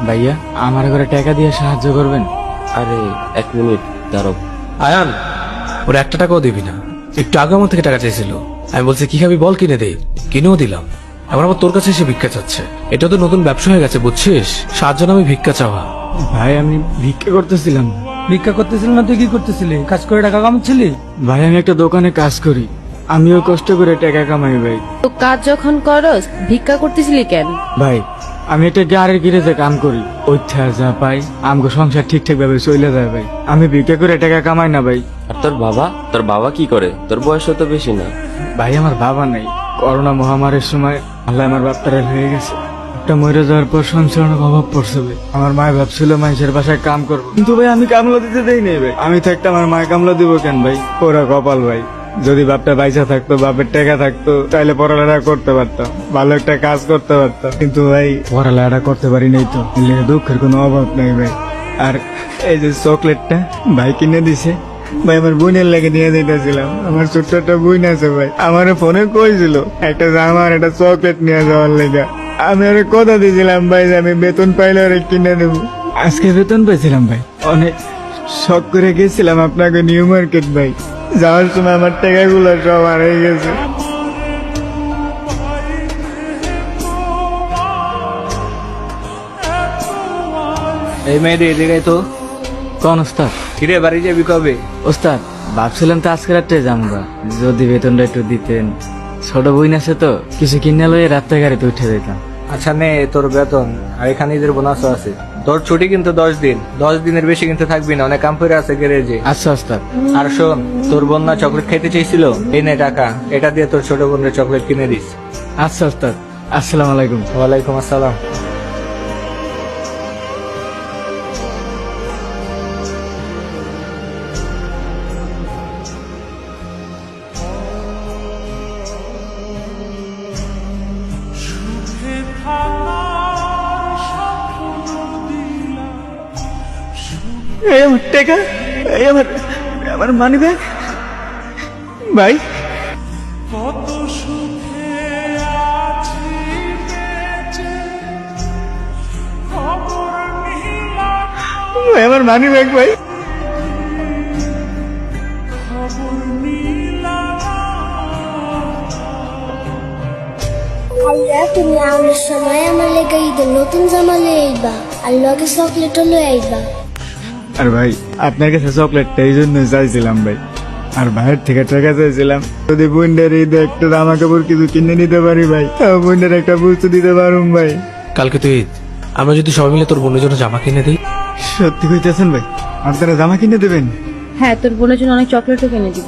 ভাইয়া আমার ঘরে টাকা দিয়ে সাহায্য করবেন? আরে 1 মিনিট দাঁড়াও। আয়ান, ওরা 1 টাকাও দিবি না। একটু আগে আমার থেকে টাকা চাইছিল, আমি বলছি কি খাবি বল, কিনে দে, কিনেও দিলাম। এবার আবার তোর কাছে এসে ভিক্ষা চাচ্ছে। এটা তো নতুন ব্যবসা হয়ে গেছে বুঝছিস, সাহায্য নামে ভিক্ষা চাওয়া। ভাই আমি ভিক্ষা করতেছিলাম। ভিক্ষা করতেছিল না তুই কি করতেছিলি? কাজ করে টাকা কামাচ্ছিলি? ভাই আমি একটা দোকানে কাজ করি, আমিও কষ্ট করে টাকা কামাই ভাই। তো কাজ যখন করস ভিক্ষা করতেছিলি কেন? ভাই আমি একটা গাড়ির গিরেজে কাম করি, ওইটা যা পাই আমগো সংসার ঠিকঠাক ভাবে চলে যায় ভাই। আমি ভিক্ষা করে টাকা কামাই না ভাই। আর তোর বাবা কি করে? তোর বয়স তো বেশি না। ভাই আমার বাবা নাই, করোনা মহামারীর সময় আল্লাহ আমার বাপটারে হয়ে গেছে। একটা মরে যাওয়ার পর সংসার অনেক অভাব পড়ছে ভাই। আমার মায় ভাবছিল মানুষের বাসায় কাম করবো, কিন্তু ভাই আমি কামলা দিতে দেই নাই ভাই। আমি থাকতে আমার মায় কামলা দিব কেন ভাই? ওরা কপাল ভাই। যদি বাপটা বাইসা থাকতো, বাপের টাকা থাকতো, তাহলে পড়ালেখা করতে পারতাম, ভালো একটা কাজ করতে পারতাম। কিন্তু ভাই পড়ালেখা করতে পারি নাই, তো দুঃখের কোনো অভাব নাই ভাই। আর এই যে চকলেটটা ভাই কিনে দিছে ভাই, আমার বোনের লাগে নিয়ে যেতেছিলাম। আমার ছোট্ট একটা বোন আছে ভাই, আমার ফোনে কইছিল একটা জামা আর একটা চকলেট নিয়ে যাওয়ার লেগে। আমি আরে কথা দিয়েছিলাম ভাই যে আমি বেতন পাইলে ওরে কিনে দেবো। আজকে বেতন পেয়েছিলাম ভাই, অনেক শখ করে গেছিলাম আপনাকে নিউ মার্কেট ভাই। যাওয়ার সময় আমার টাকাগুলো সব হারিয়ে গেছে। এই মেয়েদের এদিকে তো। কোন ওস্তাদ? কিরে বাড়ি যাবি কবে? ওস্তাদ ভাবছিলাম তো আজকে রাত্রে যামগা, যদি বেতনটা একটু দিতেন। ছোট বোন আছে তো, কিছু কিনে লয়ে রাত্রে গাড়িতে উঠে যেতাম। আচ্ছা নে তোর বেতন, আর এখানে ঈদের বোনাসও আছে। তোর ছুটি কিন্তু 10 দিন, 10 দিনের বেশি কিন্তু থাকবি না, অনেক কাম করে আছে গ্যারেজে। আচ্ছা ওস্তাদ। আর শোন, তোর বোন না চকলেট খাইতে চাইছিল, এই নে টাকা, এটা দিয়ে তোর ছোট বোনের চকলেট কিনে দিস। আচ্ছা ওস্তাদ, আসসালামু আলাইকুম। ওয়ালাইকুম আসসালাম। এই আমার টাকা, এই আমার আমার মানি ব্যাগ ভাই। ভাই আমার মানি ব্যাগ ভাই। ভাইয়া তুমি আমার সময় আমার লেগে ঈদের নতুন জামা লয়ে আইবা আর লগে চকলেটও লয়ে আইবা। আর ভাই আপনার কাছে চকলেটটা এই জন্য চাইছিলাম ভাই, আর ভাইয়ের থেকে টাকা চাইছিলাম। যদি বোনদের ঈদে একটা জামা কাপড় কিছু কিনে নিতে পারি ভাই, তাও বোনদের একটা বুঝতে দিতে পারুম ভাই। কালকে তো ঈদ, আমরা যদি সবাই মিলে তোর বোনের জন্য জামা কিনে দিই। সত্যি কইতেছেন ভাই? আপনারা জামা কিনে দেবেন? হ্যাঁ, তোর বোনের জন্য অনেক চকলেটও কিনে দিব।